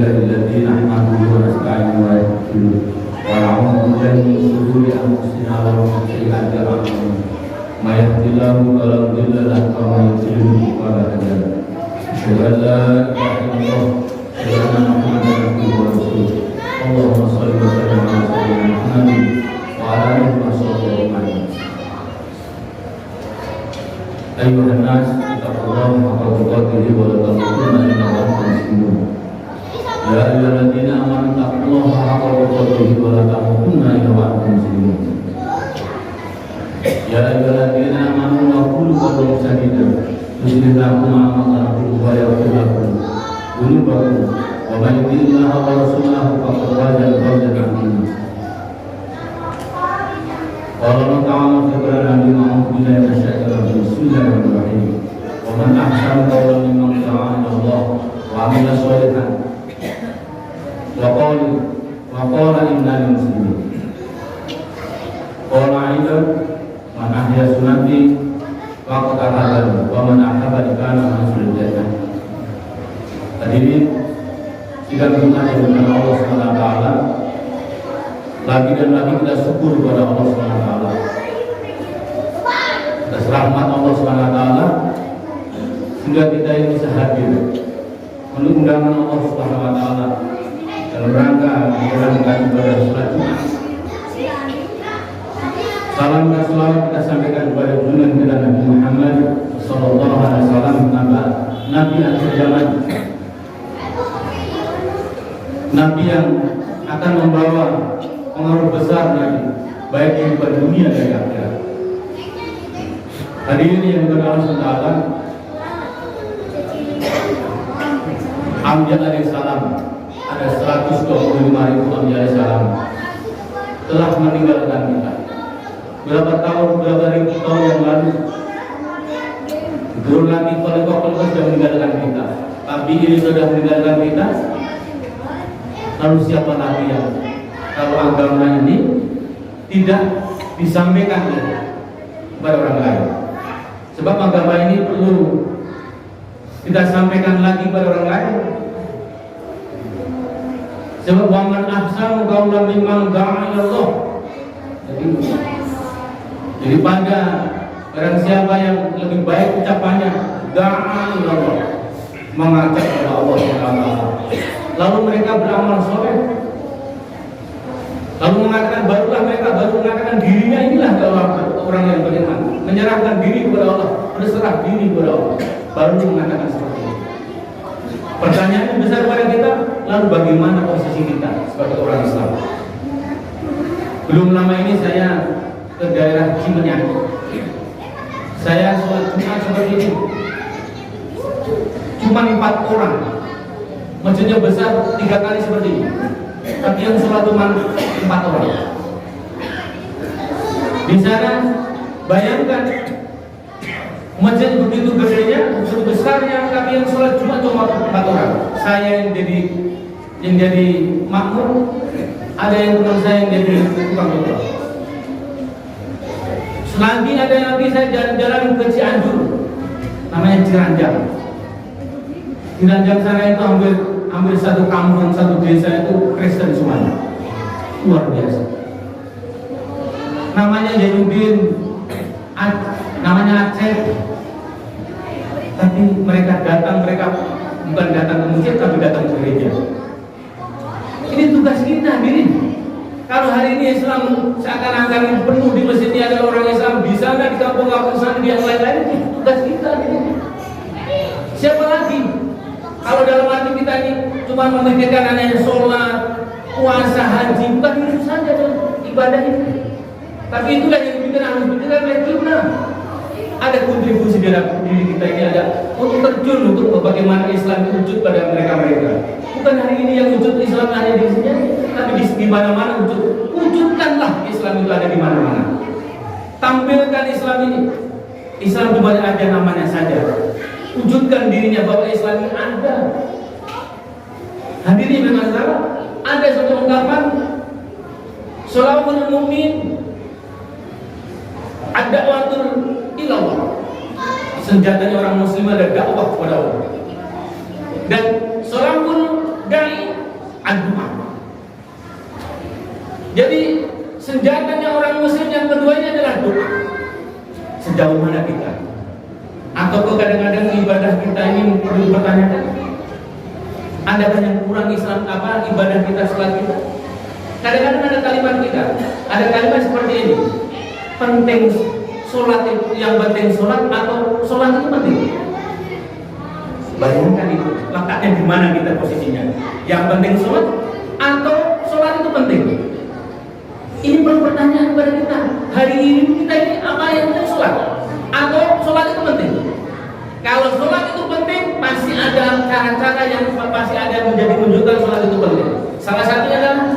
الذي نحمده ونستعينه ونستغفره ونعوذ بالله من شرور أنفسنا ومن سيئات أعمالنا من يهد الله فلا مضل له ومن يضلل فلا هادي له أشهد أن لا إله إلا الله وأشهد أن محمدا عبده ورسوله اللهم صل وسلم على سيدنا محمد وعلى آله وصحبه أجمعين. أيها الناس اتقوا الله حق تقاته ولا تموتن إلا وأنتم مسلمون. يا أيها الذين آمنوا اتقوا الله حق تقاته ولا تموتن إلا وأنتم مسلمون. يا أيها الذين آمنوا قولوا قولا سديدا يصلح لكم أعمالكم ويغفر لكم ذنوبكم ومن يطع الله ورسوله فقد فاز فوزا عظيما. قال الله تعالى في القرآن العظيم أعوذ بالله من الشيطان الرجيم بسم الله الرحمن الرحيم ومن أحسن قولا ممن دعا إلى الله وعمل صالحا وقال إنني مسلم. قال أيضا من أحيا سنتي فقد أحبني ومن أحبني كان من الجنة. Hadirin sidang Jumat yang dimuliakan Allah SWT, lagi dan lagi kita syukur kepada Allah SWT atas rahmat Allah SWT sehingga kita ini bisa hadir menurut undangan Allah SWT dalam rangka menjalankan ibadah salat Jumat. Salam dan selawat kita sampaikan kepada junjungan kita Nabi Muhammad sallallahu alaihi wasallam, Nabi akhir zaman, Nabi yang akan membawa pengaruh besar baik kehidupan dunia dan akhirat. Hadirin yang berbahagia Allah, Anbiya alaihi salam, ada 125.000 Anbiya alaihi salam telah meninggalkan kita. Berapa ribu tahun yang lalu turun lagi kalau sudah meninggalkan kita. Tapi ini sudah meninggalkan kita. Lalu siapa lagi yang kalau agama ini tidak disampaikan kepada orang lain? Sebab agama ini perlu kita sampaikan lagi kepada orang lain. Sebab waman ahsanu qawlan mimman da'a ila Allah. Jadi pada barang siapa yang lebih baik ucapannya da'a ila Allah, mengajak kepada Allah SWT, lalu mereka beramal soleh, lalu mengatakan mereka baru mengatakan dirinya inilah orang yang beriman, menyerahkan diri kepada Allah, berserah diri kepada Allah, baru mengatakan seperti itu. Pertanyaan besar pada kita, lalu bagaimana posisi kita sebagai orang Islam? Belum lama ini saya ke daerah Cimenyan. Saya sholat Jumat seperti ini, cuma 4 orang. Masjidnya besar 3 kali seperti ini, tapi yang sholat cuma 4 orang. Di sana bayangkan masjid begitu gedenya, begitu besarnya, tapi yang sholat cuma 4 orang. Saya yang jadi makmum, ada yang teman saya yang jadi tukang khotbah. Selagi ada yang lagi saya jalan-jalan ke Cianjur, namanya Ciranjang. Ciranjang sana itu hampir satu kampung, satu desa itu Kristen semuanya, luar biasa. Namanya Jainuddin, namanya Aceh. Tapi mereka bukan datang ke masjid, tapi datang ke gereja. Ini tugas kita, hadirin. Kalau hari ini Islam seakan-akan penuh di masjidnya ada orang Islam, di sana di kampung-kampung sana di yang lain-lain, itu tugas kita, hadirin. Siapa lagi? Kalau dalam hati kita ini cuma memikirkan anaknya sholat, puasa, haji, bukan itu saja ibadah ini. Tapi itulah yang kita harus pikirkan oleh kita. Ada kontribusi dalam diri kita ini, ada untuk terjun untuk bagaimana Islam itu wujud pada mereka. Bukan hari ini yang wujud Islam ada di sini, tapi di mana-mana wujudkanlah Islam itu ada di mana-mana. Tampilkan Islam ini. Islam cuma ada namanya saja. Wujudkan dirinya bahwa Islam ini ada. Hadirin memang salah. Ada satu ungkapan Shalawul mu'min ad-da'watul ilallah. Senjatanya orang muslim ada dakwah kepada Allah. Dan Shalawul da'i Doa. Jadi senjatanya orang muslim yang keduanya adalah doa. Sejauh mana kita? Atau kadang-kadang ibadah kita ini perlu dipertanyakan? Adakah yang kurang Islam ibadah kita, sholat kita? Kadang-kadang ada kalimat kita, ada kalimat seperti ini. Penting sholat itu, yang penting sholat atau sholat itu penting? Bayangkan itu, letaknya di mana kita posisinya? Yang penting sholat atau sholat itu penting? Ini perlu pertanyaan kepada kita. Hari ini kita ini apa yang penting sholat? Atau sholat itu penting? Kalau sholat itu penting, pasti ada cara-cara yang pasti ada menjadi menunjukkan sholat itu penting. Salah satunya adalah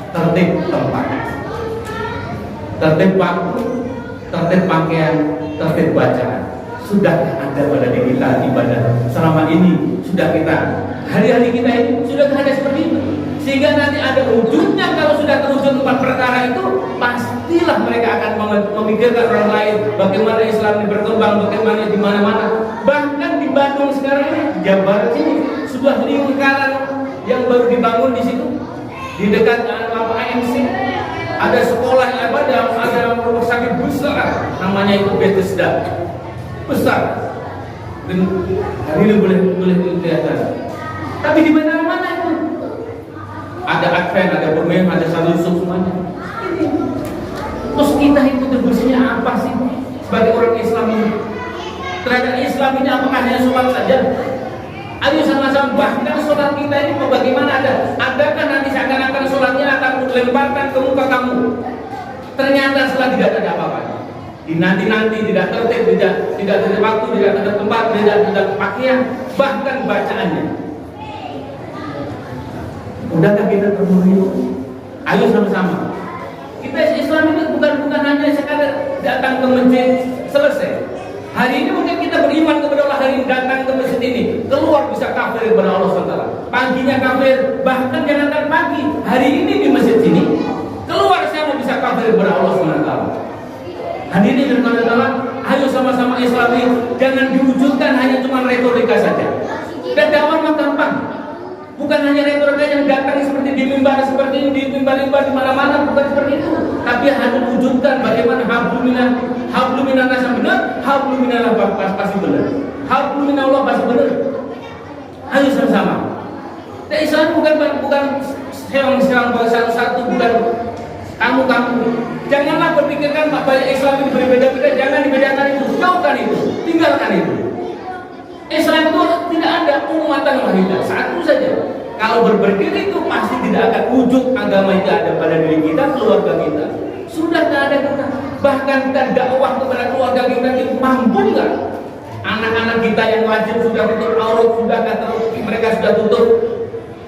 tertib tempat, tertib waktu, tertib pakaian, tertib bacaan. Sudah ada pada diri kita ibadah selama ini, sudah kita hari-hari kita ini sudah ada seperti itu, sehingga nanti ada wujudnya. Kalau sudah terwujud 4 perkara itu, pastilah mereka akan memikirkan orang lain, bagaimana Islam ini berkembang, bagaimana di mana-mana. Bahkan di Bandung sekarang ini, di Jawa Barat ini sudah lingkaran yang baru dibangun di situ, di dekat AMC. Ada sekolah yang ada rumah sakit besar, namanya itu Bethesda, besar. Dan hari ini boleh kelihatan. Tapi di mana-mana itu ada Advent, ada Burmeh, ada Satu Yusuf, semuanya. Terus kita itu tugasnya apa sih sebagai orang Islam ini? Terhadap Islam ini apakah hanya sholat saja? Ayo sama-sama, bahkan sholat kita ini bagaimana adakah nanti seakan-akan sholatnya akan dilemparkan ke muka kamu? Ternyata setelah tidak ada apa-apa. Nanti tidak tertib, tidak ada waktu, tidak ada tempat, tidak ada pakaian, bahkan bacaannya. Udahkah kita terpenuhi? Ayo sama-sama. Kita Islam itu bukan hanya sekadar datang ke masjid selesai. Hari ini mungkin kita beriman kepada Allah, hari ini datang ke masjid ini, keluar bisa kafir kepada Allah SWT. Paginya kafir, bahkan jangankan pagi, hari ini di masjid ini keluar siapa bisa kafir kepada Allah SWT. Hadirin dan kawan-kawan, ayo sama-sama Islami, jangan diwujudkan hanya cuma retorika saja. Dan dakwah mah gampang. Bukan hanya retorika yang datang seperti di mimbar seperti ini, di mimbar-mimbar di mana-mana, bukan seperti itu. Tapi harus wujudkan bagaimana habluminan nasa benar, habluminan pasti benar. Habluminan Allah pasti benar. Ayo sama-sama. Dan Islam bukan serang satu-satu, bukan kamu. Janganlah berpikirkan banyak Islam itu berbeda-beda, jangan dibedakan itu, jauhkan itu, tinggalkan itu. Islam itu tidak ada umatan wahidah, satu saja. Kalau berpikir itu pasti tidak akan wujud agama itu ada pada diri kita, keluarga kita. Sudah tidak ada kita. Bahkan kita dakwah kepada keluarga kita itu mampu nggak? Anak-anak kita yang wajib sudah tutup aurat, sudah mereka sudah tutup.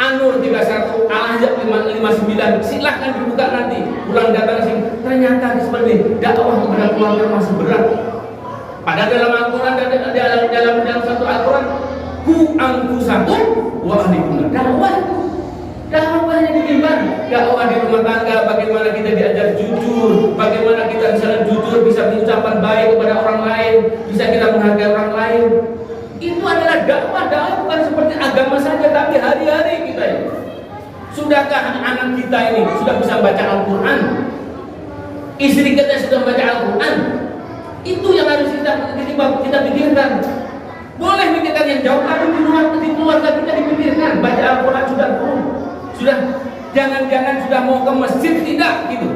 An-Nur 31, Al-Ahzab 59, silahkan dibuka nanti. Pulang datang sini, ternyata seperti dakwah kepada keluarga masih berat. Padahal dalam Al-Quran dalam satu Al-Quran, ku angkusakum wa ahlikum. Dakwah yang ditimbang, dakwah di rumah tangga, bagaimana kita diajar jujur, bagaimana kita misalnya jujur bisa mengucapkan baik kepada orang lain, bisa kita menghargai orang lain. Itu adalah dakwah bukan seperti agama saja, tapi hari-hari kita ini. Sudahkah anak kita ini sudah bisa baca Al-Quran? Istri kita sudah baca Al-Quran? Itu yang harus kita pikirkan. Boleh pikirkan yang jauh, tapi di keluarga kita dipikirkan. Baca Al-Quran sudah jangan-jangan sudah mau ke masjid, tidak gitu.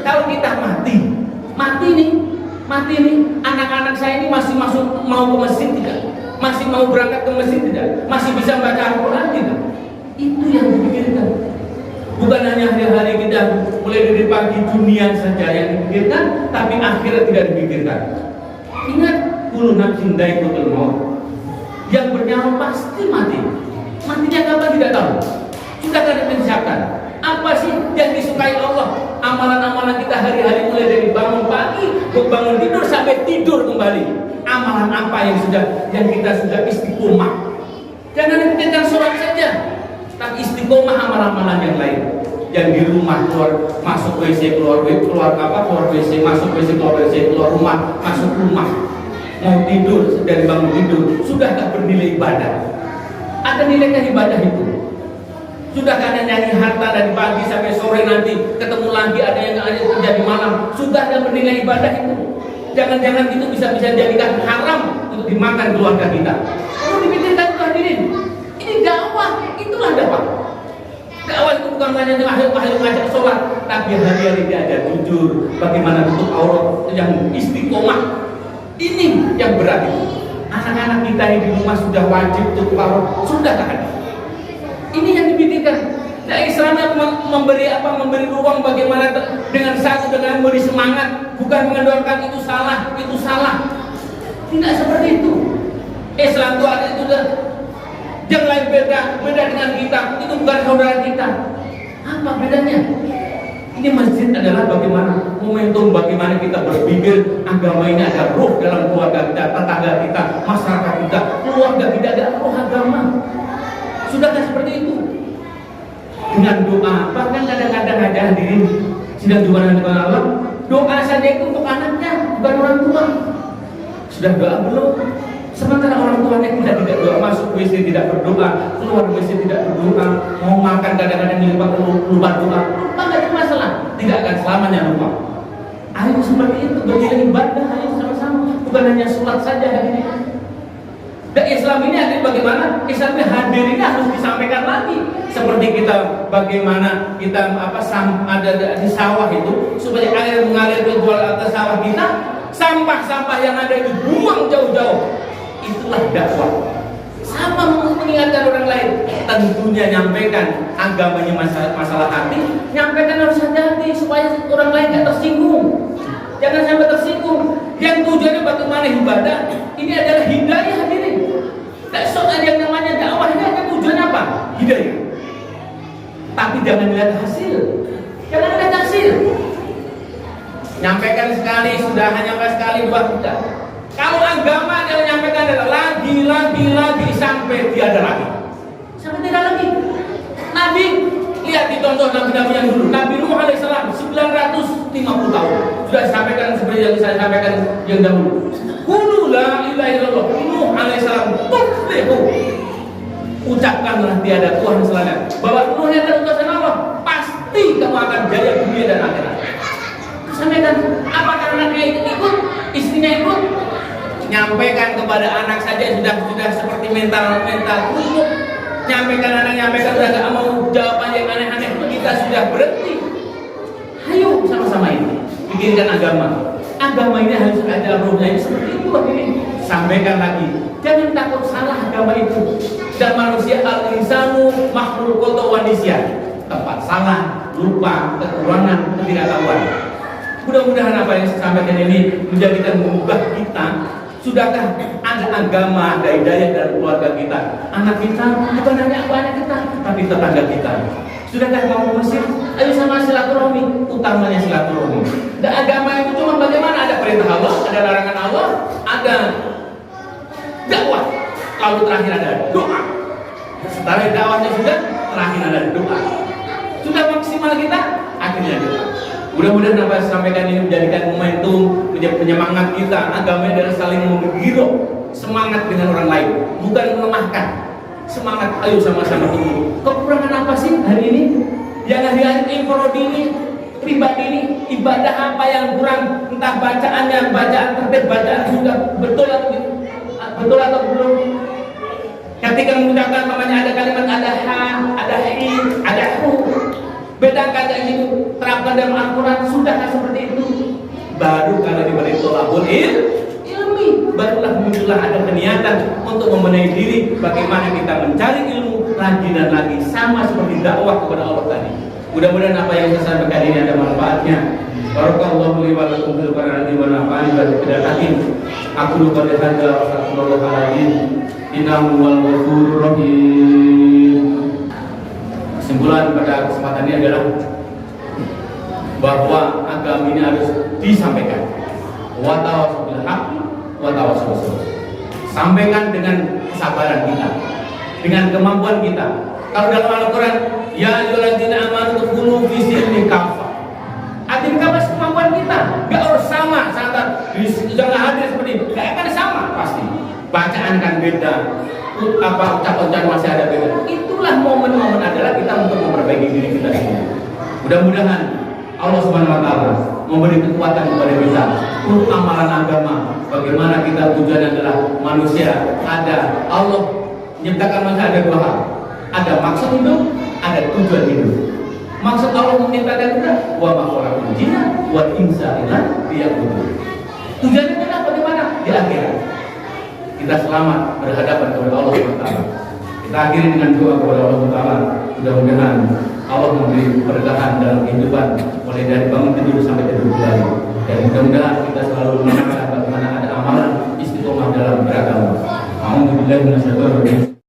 Kalau kita mati nih, anak-anak saya ini masih mau ke masjid tidak? Masih mau berangkat ke masjid tidak? Masih bisa baca Al-Quran tidak? Itu yang dipikirkan. Bukan hanya hari-hari kita mulai dari pagi dunia saja yang dipikirkan, tapi akhirat tidak dipikirkan. Ingat, kullu nafsin dha'iqatul maut. Yang bernyawa pasti mati. Matinya kapan tidak tahu. Sudah tidak dipersiapkan. Apa sih yang disukai Allah? Amalan-amalan kita hari-hari mulai dari bangun pagi, bangun tidur sampai tidur kembali. Amalan apa yang kita sudah istiqomah? Jangan dipikirkan sholat saja, tapi istiqomah amalan-amalan yang lain. Yang di rumah keluar masuk WC, keluar WC, masuk WC, keluar WC, keluar rumah, masuk rumah. Mau tidur dari bangun tidur sudah tak bernilai ibadah. Ada nilainya ibadah itu. Sudah kalian nyanyi harta dari pagi sampai sore, nanti ketemu lagi ada yang kerja di malam. Sudah ada menilai ibadah itu. Jangan-jangan itu bisa jadikan haram untuk dimakan keluarga kita. Perlu dipikirkan itu hadirin. Ini dakwah, itulah dakwah. Dakwah itu bukan hanya ngajak sholat, tapi hari-hari dia ada jujur. Bagaimana tutup aurat yang istiqomah. Ini yang berat itu. Anak-anak kita yang di rumah sudah wajib tutup aurat, sudah tak ada. Ini yang dipikirkan. Nah, Islam memberi ruang bagaimana dengan satu dengan memberi semangat, bukan mengendorkan itu salah, itu salah. Tidak seperti itu. Islam itu ada itu yang lain beda dengan kita. Itu bukan saudara kita. Apa bedanya? Ini masjid adalah bagaimana momentum, bagaimana kita berpikir agama ini ada roh dalam keluarga kita, tetangga kita, masyarakat kita, keluarga kita ada roh agama. Sudahkah seperti itu? Dengan doa, bahkan kadang-kadang ada hadirin sidang Jumat dengan Allah, doa saja itu untuk anaknya, bukan orang tua. Sudah doa belum? Sementara orang tuanya tidak doa, masuk WC tidak berdoa, keluar WC tidak berdoa, mau makan kadang-kadang lupa doa, lupa nggak ada masalah, tidak akan selamanya lupa. Ayo seperti itu, berdiri ibadah, ayo sama-sama, bukan hanya sholat saja hadirin. Dan Islam ini hadir bagaimana? Islam ini hadir ini harus disampaikan lagi. Seperti kita bagaimana kita ada di sawah itu supaya air mengalir ke atas sawah kita, sampah-sampah yang ada itu buang jauh-jauh. Itulah dakwah. Sama mengingatkan orang lain. Tentunya nyampaikan agamanya masalah hati, nyampaikan harus hati-hati supaya orang lain tidak tersinggung. Jangan sampai tersinggung. Yang tujuannya bagaimana ibadah? Ini adalah hidayah hadirin. Tak soal yang namanya dakwah ini ada tujuannya apa? Hidayah. Tapi jangan lihat hasil. Jangan lihat hasil. Nyampaikan sekali sudah, hanya sekali dua tidak. Kalau agama yang menyampaikan adalah lagi sampai tiada lagi. Sampai tidak lagi. Nabi lihat di contoh nabi-nabi yang dulu. Nabi Nuh alaihissalam 950 tahun sudah sampaikan seperti yang saya sampaikan yang dahulu. Qulu la ilaha illallah. Nuh alaihissalam tuflihu. Ucapkanlah tiada Tuhan selain bahwa Nuh adalah utusan Allah. Pasti kamu akan jaya dunia dan akhirat. Sampaikan. Apakah anaknya ikut? Istrinya ikut? Nyampaikan kepada anak saja sudah seperti mental kutuk. Nyampaikan sudah gak mau jawaban yang aneh-aneh, kita sudah berhenti. Ayo sama-sama ini bikinkan agama. Agama ini harus ada rohnya seperti itu. Sampaikan lagi, jangan takut salah agama itu. Dan manusia al-insanu makhluk kotor wanisya, tempat salah, lupa, kekurangan, ketidaktahuan. Mudah-mudahan apa yang saya sampaikan ini menjadikan mengubah kita. Sudahkah ada agama, ada hidayah dalam keluarga kita? Anak kita, bukan hanya anak kita, tapi tetangga kita. Sudahkah mau Mesir? Ayo sama silaturahmi, utamanya silaturahmi. Dan agama itu cuma bagaimana? Ada perintah Allah, ada larangan Allah, ada dakwah. Lalu terakhir ada doa. Setelah dakwahnya sudah, terakhir ada doa. Sudah maksimal kita, akhirnya doa. Mudah-mudahan apa yang sampaikan ini menjadikan momentum, menjadi penyemangat kita. Agama adalah saling menggiroh semangat dengan orang lain, bukan melemahkan. Semangat, ayo sama-sama tunggu. Kekurangan apa sih hari ini? Yang hari-hari infrodi ini, pribadi ini, ibadah apa yang kurang? Entah bacaan tertib, bacaan sudah betul atau belum? Ketika mengucapkan namanya ada kalimat ada ha, ada hi, ada hu. Bedakan kayak gitu, terapkan dalam Al-Quran. Sudahkah seperti itu? Baru kalau diberi tolabul ilmi, barulah muncullah ada niatan untuk membenahi diri. Bagaimana kita mencari ilmu lagi dan lagi, sama seperti dakwah kepada Allah tadi. Mudah-mudahan apa yang saya sampaikan ini ada manfaatnya. Barakallahu li wa lakum fil Qur'ani wa nafa'ani wa bidzikri. Aku lupa hadza wa sallallahu alaihi innahu wal ghafurur rahim. Kesimpulan pada kesempatan ini adalah bahwa agama ini harus disampaikan. Wa tawassaw bil haqqi wa tawassaw bis sabr. Sampaikan dengan kesabaran kita, dengan kemampuan kita. Kalau dalam Al-Quran, ya ayyuhalladzina amanu udkhulu fi silmi kafah. Artinya apa kemampuan kita? Gak harus sama saat jangan hadir seperti itu. Gak akan sama pasti. Bacaan kan beda, ucapan masih ada beda. Itulah momen-momen adalah kita untuk memperbaiki diri kita sendiri. Mudah-mudahan Allah Subhanahu Wa Taala memberi kekuatan kepada kita untuk amalan agama. Bagaimana kita tujuan adalah manusia ada Allah menciptakan manusia ada dua hal. Ada maksud hidup, ada tujuan hidup. Maksud Allah menciptakan kita wa ma khalaqul jinna wal insa illa liya'budun. Tujuannya adalah bagaimana di akhirat kita selamat berhadapan kepada Allah Subhanahu Wa Taala. Kita akhiri dengan doa kepada Allah Subhanahu Wa Taala. Mudah-mudahan Allah memberi keberkahan dalam kehidupan mulai dari bangun tidur sampai tidur kembali. Dan mudah-mudahan kita selalu mengenal bagaimana ada amalan istiqomah dalam beragama. A'udzubillahi minasyaitonir rajim.